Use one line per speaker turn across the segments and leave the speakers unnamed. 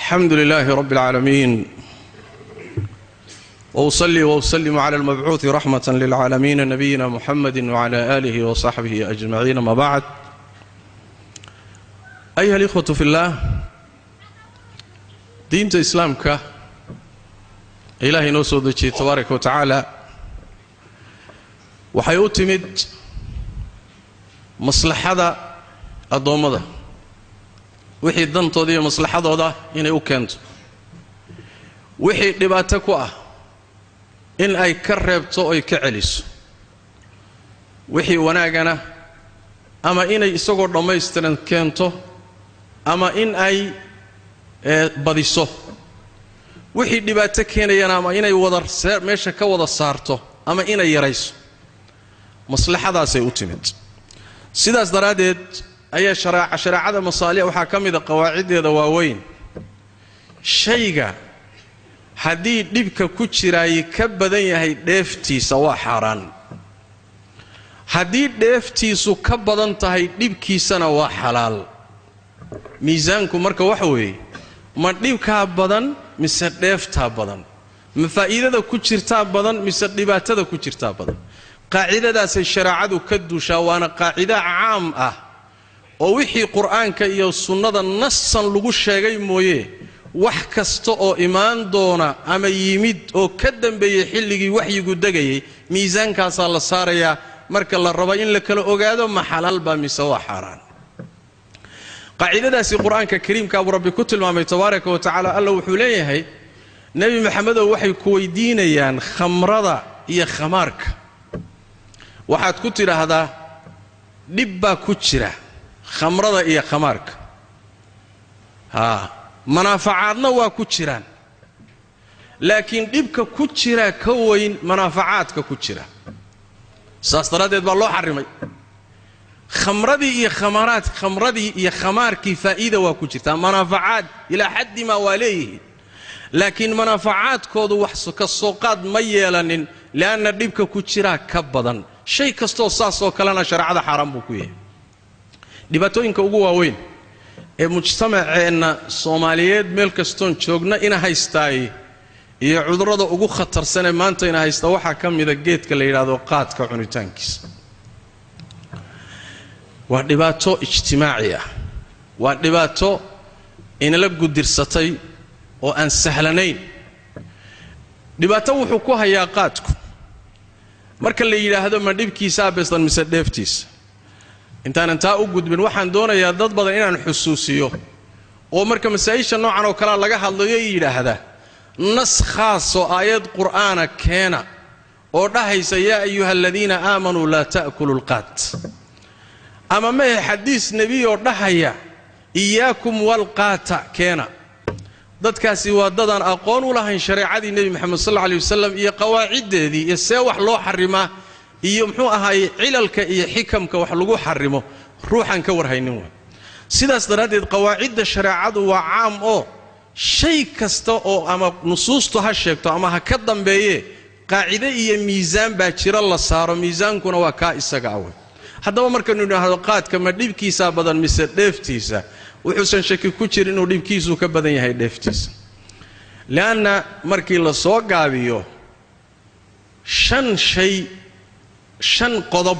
الحمد لله رب العالمين وأصلي وأسلم على المبعوث رحمة للعالمين نبينا محمد وعلى آله وصحبه أجمعين. ما بعد، أيها الإخوة في الله، دين الإسلام إلهي نوسو تبارك وتعالى وحيوتمد مصلحة الضومضة wixii dantooda iyo maslaxadooda inay u keento, wixii dhibaato ku ah in ay ka reebto oo ay ka celiso, wixii wanaagana ama inay isagoo dhammaystiran keento ama in ay badiso, wixii dhibaato keenayana ama inay meesha ka wada saarto ama inay yarayso. maslaxadaasay u timid. sidaas daraadeed ayaa sharaacada masaaliix waxaa ka mid ah qawaacideeda waaweyn. shayga haddii dhibka ku jiraay ka badan yahay dheeftiisa waa xaaraan, haddii dheeftiisu ka badan tahay dhibkiisana waa xalaal. miisaanku marka waxa weeye, ma dhibkaa badan mise dheeftaa badan, ma faa'iidada ku jirtaa badan mise dhibaatada ku jirtaa badan. qaacidadaasay sharaacadu ka duushaa, waana qaacido caam ah oo wixii qur'aanka iyo sunnada nasan lagu sheegay mooye wax kasta oo imaan doona ama yimid oo ka dambeeyay xilligii waxyigu degayay miisaankaasaa la saarayaa marka la rabo in la kala ogaado ma xalaal baa mise waa xaaraan. qaacidadaasi qur'aanka kariimka abu rabbi ku tilmaamay tabaaraka wa tacaala. alla wuxuu leeyahay, nebi maxamedow waxay ku weydiinayaan khamrada iyo khamaarka, waxaad ku tidhaahdaa dhib baa ku jira khamrada iyo khamaarka, manaafacaadna waa ku jiraan, laakiin dhibka ku jira ka weyn manaafacaadka ku jira. saas daraaddeed baa loo xarimay. khamradii iyo khamaarkii faa'iida waa ku jirtaa, manaafacaad ilaa xaddi maa waa leeyihiin, laakiin manaafacaadkoodu wax ka soo qaad ma yeelanin, li'anna dhibka ku jiraa ka badan. shay kastoo saasoo kalena shareecada xaaraan buu ku yahay. dhibaatooyinka ugu waaweyn ee mujtamaceenna soomaaliyeed meel kastoon joogna ina haystaay iyo cudurrada ugu khatarsanee maanta ina haysta waxaa ka mida geedka la yidhaahdo qaadka cunitaankiisa. waa dhibaato ijtimaaci ah, waa dhibaato inala gudirsatay oo aan sahlanayn. dhibaato wuxuu ku hayaa qaadku marka la yidhaahdo ma dhibkiisaa beestan mise dheeftiisa. intaanan taa u gudbin waxaan doonayaa dad badan inaan xusuusiyo oo marka masaa'isha noocan oo kalea laga hadlayo yidhaahda nas khaasoo aayad qur'aana keena oo dhahaysa yaa ayuha aladiina aamanuu laa ta'kulu lqaad, ama mehe xadiis nebi oo dhahaya iyaakum walqaata keena. dadkaasi waa dadaan aqoon u lahayn shareecadii nebi moxamed sal alla alay wasalam iyo qawaaciddeedii iyo see wax loo xarimaa iyo muxuu ahaayey cilalka iyo xikamka wax lagu xarimo ruuxan ka warhaynin waa. sidaas daraaddeed qawaacidda shareecadu waa caam oo shay kasta oo ama nusuustu ha sheegto ama ha ka dambeeye qaacide iyo miisaan baa jira la saaro, miisaankuna waa kaa isaga awey. haddaba markaynu idhaahdo qaadka ma dhibkiisaa badan mise dheeftiisa, wuxuusan shaki ku jirin inuu dhibkiisu ka badan yahay dheeftiisa. li'anna markii la soo gaabiyo shan qodob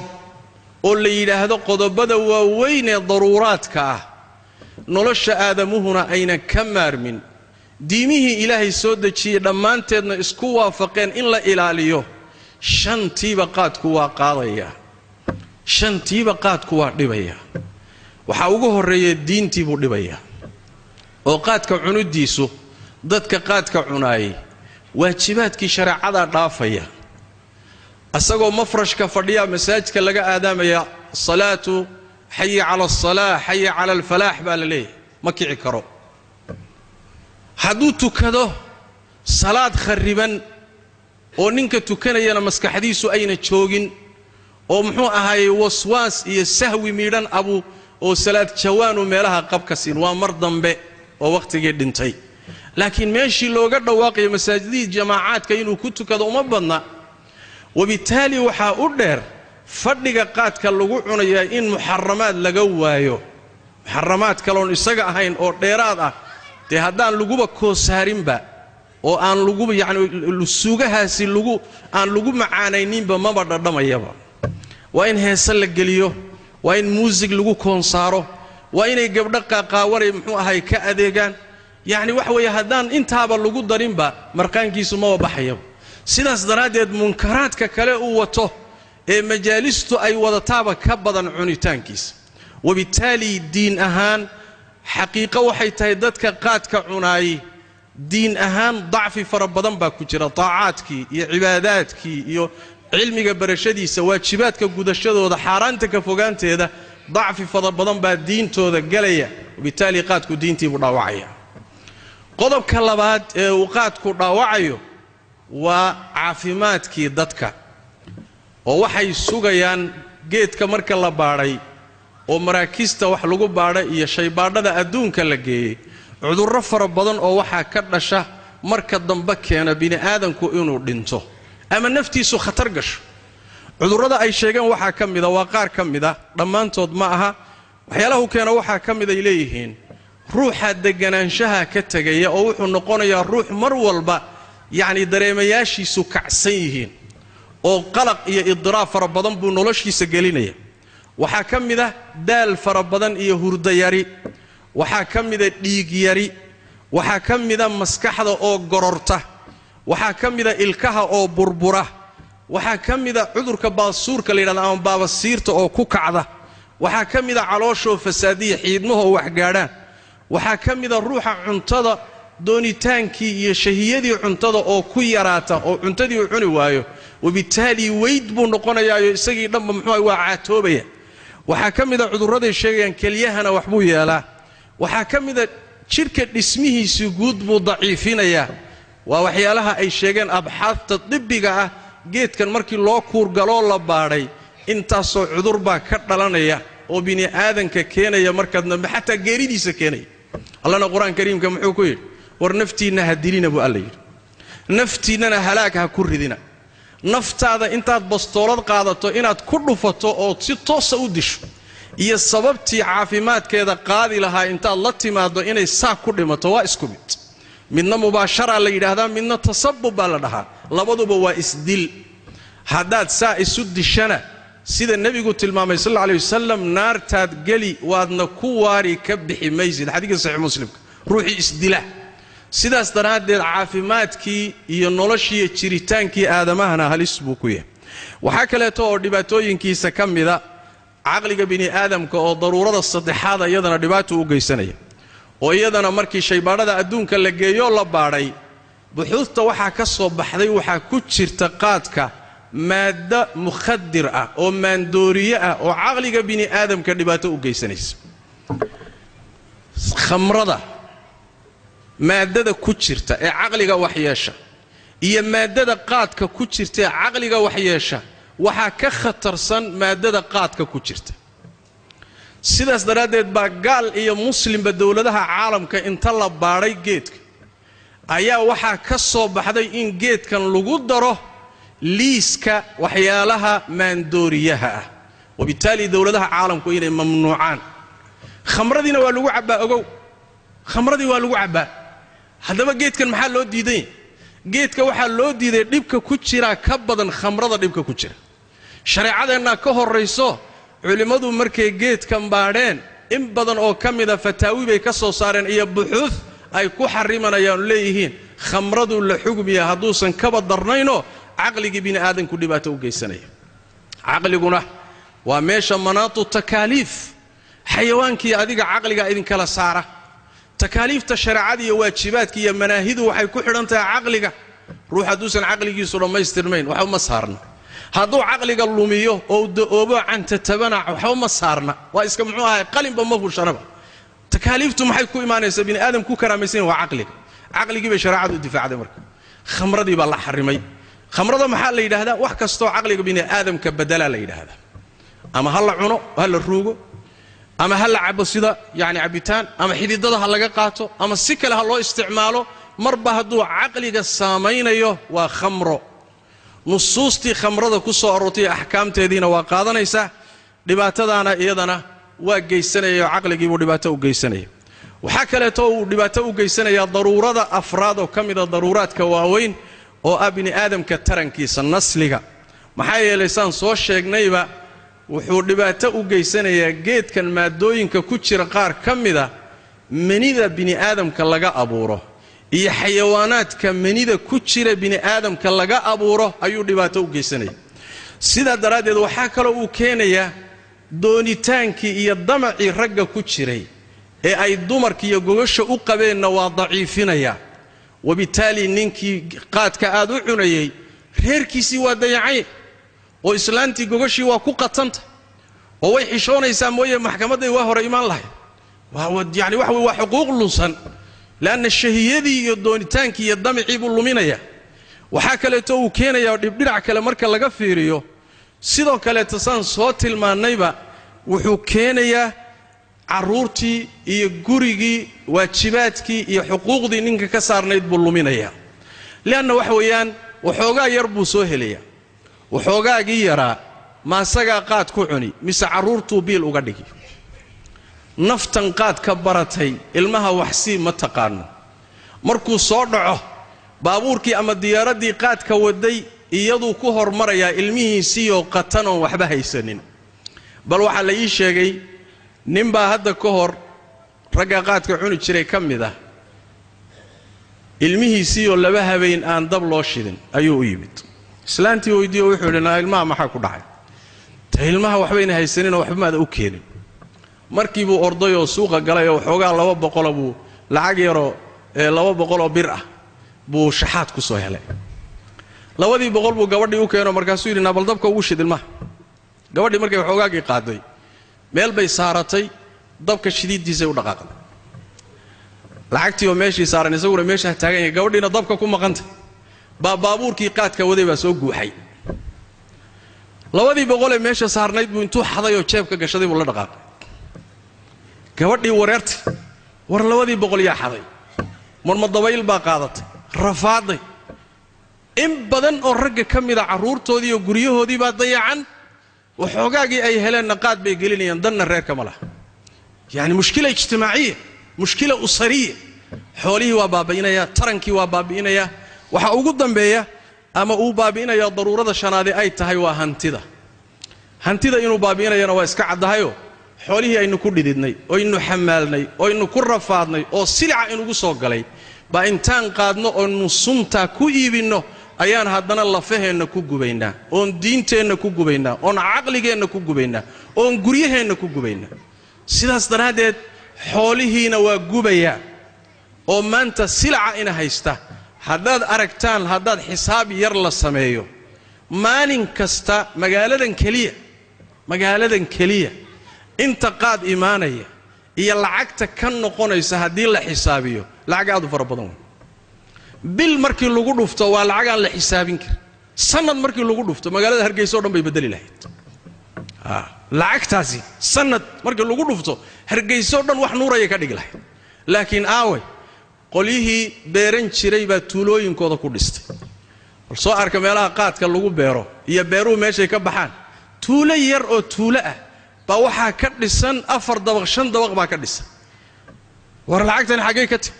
oo la yidhaahdo qodobada waaweyn ee daruuraadka ah, nolosha aadamuhuna aynan ka maarmin, diimihii ilaahay soo dejiyey dhammaanteedna isku waafaqeen in la ilaaliyo, shantiiba qaadku waa qaadayaa, shantiiba qaadku waa dhibayaa. waxaa ugu horreeya diintii buu dhibayaa, oo qaadka cuniddiisu dadka qaadka cunaayay waajibaadkii shareecadaa dhaafaya. asagoo mafrashka fadhiya masaajidka laga aadaamaya salaatu xayi cala asalaa xayi cala alfalaax baa la leeyahay, ma kici karo. hadduu tukado salaad khariban oo ninka tukanayana maskaxdiisu ayna joogin oo muxuu ahaayey waswaas iyo sahwi miidhan oo salaad jawaanu meelaha qabka siin, waa mar dambe oo wakhtigii dhintay. laakiin meeshii looga dhawaaqayo masaajidii jamaacaadka inuu ku tukado uma badna. وبالتالي waxaa u dheer fadhiga qaadka lagu cunayaa in muharramaad laga waayo, muharramaad kale oo isaga ahayn oo dheeraad ah dee haddaan laguba koosaarinba oo aan laguba yacni suugahaasi aan lagu macaanayninba maba dhadhamayaba waa in heesa la geliyo waa in muusig lagu koonsaaro waa inay gabdho qaaqaawanay muxuu ahay ka adeegaan yacni wax weeye haddaan intaaba lagu darinba marqaankiisu maba baxayaba sidaas daraaddeed munkaraadka kale uu wato ee majaalistu ay wadataaba ka badan cunitaankiisa wabitaali diin ahaan xaqiiqo waxay tahay dadka qaadka cunaayay diin ahaan dacfi fara badan baa ku jira taacaadkii iyo cibaadaadkii iyo cilmiga barashadiisa waajibaadka gudashadooda xaaraanta ka fogaanteeda dacfi fara badan baa diintooda galaya wabitaali qaadku diintii buu dhaawacaya qodobka labaad ee uu qaadku dhaawacayo waa caafimaadkii dadka oo waxay sugayaan geedka marka la baadhay oo maraakiista wax lagu baadhay iyo shaybaadhada adduunka la geeyey cudurro fara badan oo waxaa ka dhasha marka dambe keena bini'aadanku inuu dhinto ama naftiisu khatar gasho cudurrada ay sheegeen waxaa ka mida waa qaar ka mida dhammaantood ma aha waxyaalahu keena waxaa ka mid ay leeyihiin ruuxa deganaanshaha ka tegaya oo wuxuu noqonayaa ruux mar walba yacni dareemayaashiisu kacsan yihiin oo qalaq iyo idiraab fara badan buu noloshiisa gelinaya waxaa ka mid ah daal fara badan iyo hurdo yari waxaa ka mid ah dhiig yari waxaa ka mid ah maskaxda oo gororta waxaa ka mid ah ilkaha oo burbura waxaa ka mid ah cudurka baasuurka la yidhahdo ama baabasiirta oo ku kacda waxaa ka mid ah calooshoo fasaadiya xiidmahoo waxgaadhaan waxaa ka mid ah ruuxa cuntada doonitaankii iyo shahiyadii cuntada oo ku yaraata oo cuntadii uu cuni waayo wabitaali weyd buu noqonayaayo isagii dhanba muxuu waa caatoobaya waxaa ka mid ah cudurraday sheegayaan kelyahana wax buu yeelaa waxaa ka mid ah jidhka dhismihiisii guud buu daciifinayaa waa waxyaalaha ay sheegeen abxaafta dibbiga ah geedkan markii loo kuurgaloo la baadhay intaasoo cudur baa ka dhalanaya oo bini aadanka keenaya markaad dambe xataa geeridiisa keenaya allana qur-aan kariimka muxuu ku yidhi war naftiinna ha dilina buu alla yidhi naftiinnana halaag ha ku ridina naftaada intaad bastoolad qaadato inaad ku dhufato oo si toosa u disho iyo sababtii caafimaadkeeda qaadi lahaa intaad la timaado inay saa ku dhimato waa isku mid midna mubaashara la yidhaahdaa midna tasabbub baa la dhahaa labaduba waa isdil haddaad saa isu dishana sida nebigu tilmaamay sal alla alayh wasalam naartaad geli waadna ku waari ka bixi maysid xadiiska saxiix muslimka ruuxii isdila sidaas daraaddeed caafimaadkii iyo noloshii jiritaankii aadamahana halis buu ku yahay waxaa kaleeto oo dhibaatooyinkiisa ka mida caqliga bini aadamka oo daruurada saddexaad iyadana dhibaato u geysanaya oo iyadana markii shaybaadhada adduunka la geeyo la baadhay buxuusta waxaa ka soo baxday waxaa ku jirta qaadka maaddo mukhadir ah oo maandooriye ah oo caqliga bini aadamka dhibaato u geysanaysa khamrada maaddada ku jirta ee caqliga waxyeesha iyo maaddada qaadka ku jirta ee caqliga waxyeesha waxaa ka khatarsan maaddada qaadka ku jirta sidaas daraaddeed baa gaal iyo muslimba dowladaha caalamka inta la baadhay geedka ayaa waxaa ka soo baxday in geedkan lagu daro liiska waxyaalaha maandooriyaha ah wabitaali dowladaha caalamku inay mamnuucaan khamradiina waa lagu cabbaa ogow khamradii waa lagu cabbaa haddaba geedkan maxaa loo diiday geedka waxaa loo diiday dhibka ku jiraa ka badan khamrada dhibka ku jira shareecadeennaa ka horrayso culimmadu markay geedkan baadheen in badan oo ka mida fataawi bay ka soo saareen iyo buxuud ay ku xarimanayaan leeyihiin khamradu la xugmiya hadduusan kaba darnaynoo caqligii bini aadanku dhibaato u geysanaya caqliguna waa meesha manaatu takaaliif xayawaankii adiga caqliga idinkala saara takaaliifta shareecada iyo waajibaadka iyo manaahidu waxay ku xidhan tahay caqliga ruux hadduusan caqligiisu dhammaystirnayn waxba ma saarna hadduu caqliga lumiyo oo da'oobo cantatabana waxba ma saarna waa iska muxuu ahay qalinba ma furshanaba takaaliiftu maxay ku imaanaysaa bini aadam ku karaamaysan waa caqligii bay shareecadu u difaacday marka khamradii baa la xarimay khamrada maxaa la yidhaahdaa wax kastoo caqliga bini aadamka badalaa la yidhaahdaa ama ha la cuno ha la ruugo ama ha la cabo sida yani cabitaan ama xididada ha laga qaato ama si kale ha loo isticmaalo marba hadduu caqliga saamaynayo waa khamro nusuustii khamrada ku soo aroortay axkaamteediina waa qaadanaysaa dhibaatadaana iyadana waa geysanaya oo caqligiibuu dhibaato u geysanaya waxaa kaleeto uu dhibaato u geysanayaa daruurada afraad oo ka mid ah daruuraadka waaweyn oo ah bini aadamka tarankiisa nasliga maxaa yeelay saan soo sheegnayba wuxuu dhibaato u geysanayaa geedkan maadooyinka ku jira qaar ka mid ah manida bini aadamka laga abuuro iyo xayawaanaadka manida ku jira bini aadamka laga abuuro ayuu dhibaato u geysanaya sida daraadeed waxaa kale uu keenayaa doonitaankii iyo damacii ragga ku jiray ee ay dumarka iyo gogosha u qabeenna waa daciifinaya wabitaali ninkii qaadka aad u cunayay reerkiisii waa dayacay oo islaantii gogoshii waa ku qatanta oo way xishoonaysaa mooyee maxkamaday waa hore imaan lahayd يعني waa xuquuq lunsan laana shahiyadii iyo doonitaankii iyo damicii buu luminaya waxaa kaleeto uu keenayaa dhibdhinac kale marka laga fiiriyo sidoo kaleeto saan soo tilmaannayba wuxuu keenayaa caruurtii iyo gurigii waajibaadkii iyo xuquuqdii ninka ka saarnayd buu luminaya laana wax weeyaan waxoogaa yar buu soo helaya waxoogaagii yaraa ma asagaa qaad ku cuni mise caruurtuu biil uga dhigi naftan qaad ka baratay ilmaha waxsii ma taqaano markuu soo dhaco baabuurkii ama diyaaradii qaadka waday iyaduu ku hormarayaa ilmihiisii oo qatan oo waxba haysanin bal waxa la ii sheegay ninbaa hadda ka hor ragga qaadka cuni jiray ka mid ah ilmihiisii oo laba habeen aan dab loo shidin ayuu u yimid islaantii weydiiyo wuxuu yidhi ilmaha maxaa ku dhacay ta ilmaha waxbayna haysanin oo waxba maada u keenin markii buu orday oo suuqa galay oo xoogaa 200 buu lacag yaro 200 oo bir ah buu shaxaad ku soo helay 200 buu gabadhii u keeno markaasuu yidhi nabal dabka ugu shid ilmaha gabadhii markay xoogaagii qaaday meel bay saaratay dabka shidiidiisa u dhaqaaqday lacagtii oo meeshii saaran isaguna meesha taagan yahay gabadhiina dabka ku maqantay baabuurkii qaadka waday baa soo guuxay 200 ee meesha saarnayd buu intuu xaday oo jeebka gashaday buu la dhaqaaqay gabadhii wareertay war 200 yaa xaday marma dabayl baa qaadatay rafaaday in badan oo ragga ka mid ah caruurtoodii iyo guryahoodii baa dayacan waxoogaagii ay heleen qaad bay gelinayaan danna reerka ma laha yani mushkila ijtimaaciya mushkila usariya xoolihii waa baabiinaya tarankii waa baabiinaya waxa ugu dambeeya ama uu baabiinaya daruurada shanaade ay tahay waa hantida inuu baabiinayana waa iska cadahayo xoolihii aynu ku dhididnay oo aynu xamaalnay oo aynu ku rafaadnay oo silica inugu soo galay ba intaan qaadno oo nusunta ku iibino ayaan haddana lafaheenna ku gubaynaa oon diinteenna ku gubaynaa oon caqligeenna ku gubaynaa oon guryaheenna ku gubaynaa sidaas daraadeed xoolihiina waa gubaya oo maanta silica ina haysta haddaad aragtaan haddaad xisaab yar la sameeyo maalin kasta magaaladan keliya inta qaad imaanaya iyo lacagta ka noqonaysa haddii la xisaabiyo lacag aad u fara badan bil markii lagu dhufto waa lacag aan la xisaabin karin sanad markii lagu dhufto magaalada Hargeysa oo dhan bay bedeli lahayd lacagtaasi sanad markii lagu dhufto Hargeysa oo dhan wax nuuraya ka dhigi lahayd laakiin aaway qolihii beeran jiray baa tuulooyinkooda ku dhistay bal soo arka meelaha qaadka lagu beero iyo beeruhu meeshay ka baxaan tuulo yar oo tuulo ah baa waxaa ka dhisan 4 dabaq 5 dabaq baa ka dhisan war lacagtan xagee ka timi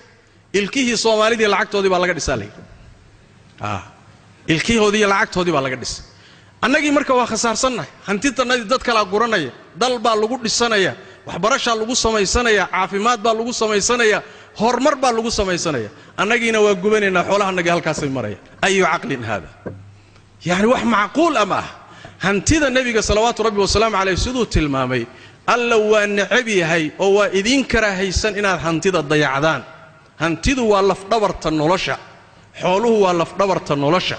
ilkihii Soomaalidii lacagtoodii baa laga dhisaa ilkihoodii lacagtoodii baa laga dhisay annagii marka waa khasaarsannahay hantitanadii dad kala guranaya dal baa lagu dhisanaya waxbarasho lagu samaysanaya caafimaad baa lagu samaysanaya hormar baa lagu samaysanaya annagiina waa gubanayna xoolaha naga halkaas ay maraya ayu aqlin hada yani wax macquul ama hantida nabiga salawaatu rabbi wa salaam alayhi siduu tilmaamay alla waa nacab yahay oo waa idin karaahaysan inaad hantida dayacdaan hantidu waa laf dhabarta nolosha xooluhu waa laf dhabarta nolosha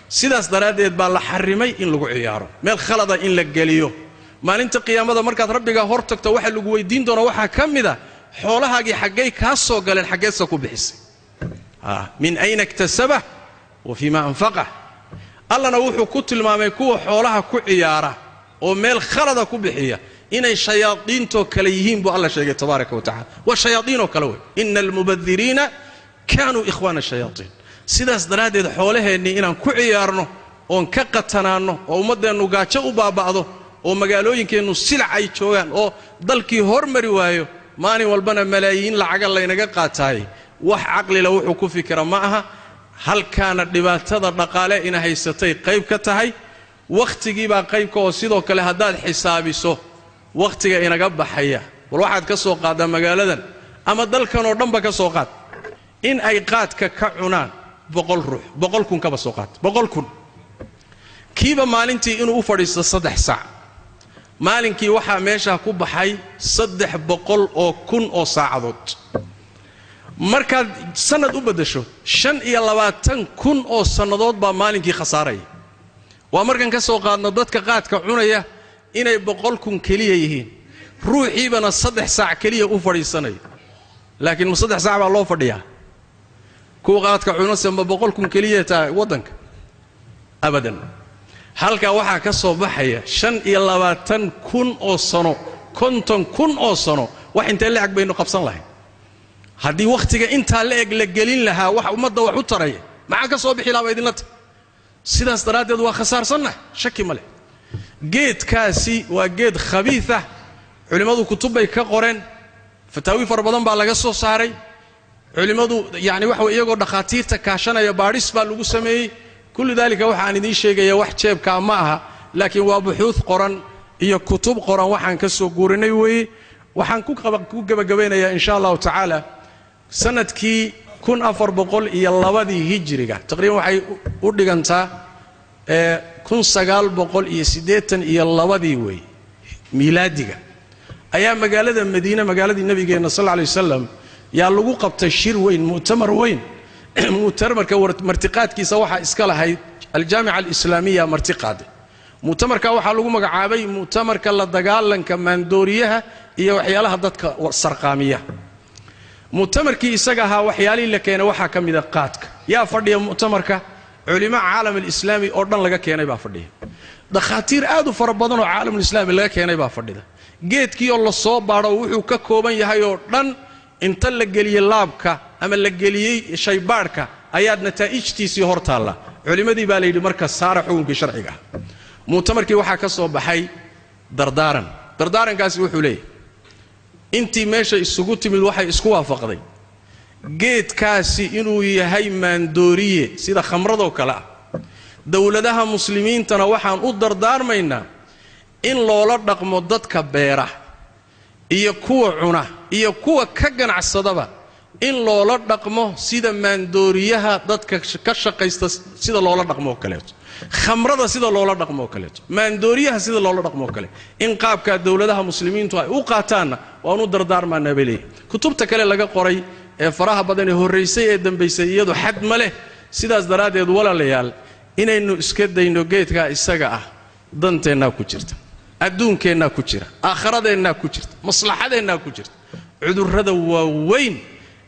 sidaas daraadeed baa la xarimay in lagu ciyaaro meel khalada in la galiyo maalinta qiyaamada markaad rabbiga hor tagto waxa lagu weydiin doona waxa kamida xoolahaagi xaggay ka soo galeen xaggeesa ku bixisay min ayna iktasaba wa fima anfaqa allana wuxuu ku tilmaamay kuwa xoolaha ku ciyaara oo meel khalada ku bixiya inay shayaadiinto kale yihiin buu alla sheegay tabaaraka wa taala wa shayaadiinoo kale way innal mubadhirina kanu ikhwana shayaadiin sidaas daraadeed xoolaheennii inaan ku ciyaarno oon ka qatanaano oo ummadeennu gaajo u baaba'do oo magaalooyinkeennu silac ay joogaan oo dalkii hormari waayo maalin walbana malaayiin lacag la inaga qaatay wax aqli la wuxuu ku fikira ma aha halkaana dhibaatada dhaqaale ina haysatay qayb ka tahay waqtigii baa qayb ka oo sidoo kale hadaad xisaabiso waqtiga inaga baxaya wal waxaad ka soo qaadaa magaaladan ama dalkan oo dhanba ka soo qaad in ay qaadka ka cunaan 100 ruux 100 kun ka soo qaad 100 kun kiiba maalintii inuu u fadhiisto 3 saac maalinkii waxa meesha ku baxay 300 oo kun oo saacadood markaad sanad u badasho 25 kun oo sanadood baa maalinkii khasaaray waa markan ka soo qaadno dadka qaadka cunaya inay 100 kun kaliya yihiin ruuxiibana 3 saac kaliya u fadhiisanay laakiin ma 3 saac baa loo fadhiyaa kuwa qaadka cunaysa ma 100 kun kaliya taa wadanka abadan halka waxa ka soo baxaya 25 kun oo sano 50 kun oo sano wax inta lacag baynu qabsan lahayn haddii waqtiga inta la eg la gelin lahaa wax ummadda wax u taray maxaa ka soo bixi lahaa idinlata sidaas daraadeed waa khasaarsanna shaki male geedkaasi waa geed khabiitha culimadu kutubay ka qoreen fataawi far badan baa laga soo saaray culimadu yaani wax iyagoo dhaqaatiirta kaashanaya baadhis baa lagu sameeyay kullu dalika waxaan idin sheegaya wax jeebka ma aha laakiin waa buxuuth qoran iyo kutub qoran waxaan ka soo guurinay weey waxaan ku gabagabeynaya insha Allah ta'ala sanadkii 1402 hijriga taqriiban waxay u dhigantaa 1982 weey miilaadiga ayaa magaalada Madiina magaaladii nabigeena sallallahu alayhi wasallam yaa lagu qabtay shir weyn mu'tamar weyn mu'tamarka martiqaadkiisa waxa iska lahayd al-jaami'a al-islaamiyya martiqaade mu'tamarka waxa lagu magacaabay mu'tamarka la dagaalanka maandooriyaha iyo waxyaalaha dadka sarqaamiya mu'tamarkii isaga ahaa waxyaalii la keenay waxa kamida qaadka yaa fadhiya mu'tamarka culimo caalam al-islaami oo dhan laga keenay baa fadhiya dhaqaatiir aad u fara badan oo caalam al-islaami laga keenay baa fadhida geedkii oo la soo baaro wuxuu ka kooban yahay oo dhan inta la geliyay laabka ama la geliyay shaybaarka ayaad nataa'ijtiisii hortaala culimadii baa leeyay marka saara xukunkii sharciga mu'tamarkii waxa ka soo baxay dardaarankaasi wuxuu leeyahay intii meesha isugu timid waxay isku waafaqday geedkaasi inuu yahay maandooriye sida khamrado kala dawladaha muslimiintana waxaan u dardaarmaynaa in loola dhaqmo dadka beera iyo kuwa cuna iyo kuwa ka ganacsadaba in loola dhaqmo sida maandooriyaha dadka ka shaqeysta sida loola dhaqmo kaleeto khamrada sida loola dhaqmo kaleeto maandooriyaha sida loola dhaqmo kale in qaabka dawladaha muslimiintu ay u qaataan waanu dardaarmaanaa bale kutubta kale laga qoray ee faraha badan ee horeysay ee dambeysay iyadu xad ma leh sidaas daraadeed walaalayaal inaynu iska dayno geedka isaga ah danteena ku jirta adduunkeena ku jira aakhiradeenna ku jirta maslaxadeena ku jirta cudurrada waaweyn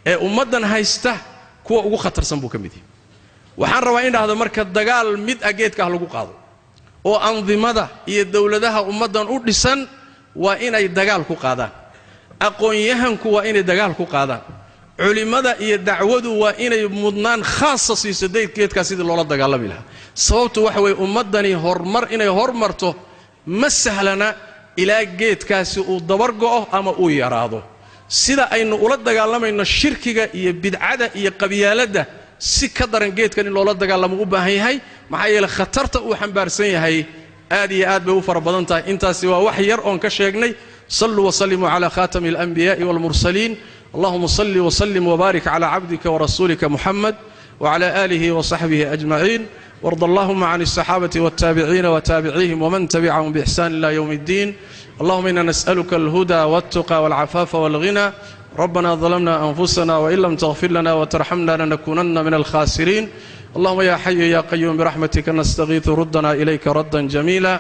ee ummadan haysta kuwa ugu khatarsan buu kamid yahay waxaan rabaa in dhahdo marka dagaal mid geedka lagu qaado oo andimada iyo dawladaha ummadan u dhisan waa inay dagaal ku qaadaan aqoon-yahanku waa inay dagaal ku qaadaan culimada iyo dacwadu waa inay mudnaan khaas siiso geedka sidii loola dagaalami lahaa sababtu waxa way ummadani hormar inay hormarto ma sahlana ilaa geedkaasi uu dabar go'o ama uu yaraado sida aynu ula dagaalamayno shirkiga iyo bidcada iyo qabyaalada si ka daran geedkan in loola dagaalamo u baahan yahay maxaa yeelay khatarta uu xambaarsan yahay aad iyo aad bay u fara badan tahay intaasi waa wax yar oon ka sheegnay sallu wa sallimu ala khatami al-anbiya'i wal mursalin اللهم صل وسلم وبارك على عبدك ورسولك محمد وعلى آله وصحبه أجمعين وارض اللهم عن الصحابة والتابعين وتابعيهم ومن تبعهم بإحسان إلى يوم الدين اللهم إنا نسألك الهدى والتقى والعفاف والغنى ربنا ظلمنا أنفسنا وإن لم تغفر لنا وترحمنا لنكونن من الخاسرين اللهم يا حي يا قيوم برحمتك نستغيث ردنا إليك ردا جميلا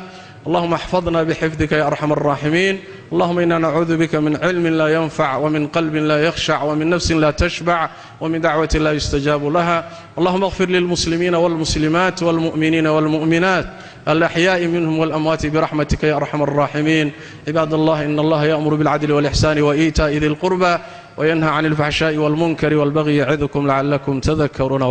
اللهم احفظنا بحفظك يا أرحم الراحمين اللهم إنا نعوذ بك من علم لا ينفع ومن قلب لا يخشع ومن نفس لا تشبع ومن دعوة لا يستجاب لها اللهم اغفر للمسلمين والمسلمات والمؤمنين والمؤمنات الأحياء منهم والأموات برحمتك يا أرحم الراحمين عباد الله إن الله يأمر بالعدل والإحسان وإيتاء ذي القربى وينهى عن الفحشاء والمنكر والبغي يعظكم لعلكم تذكرون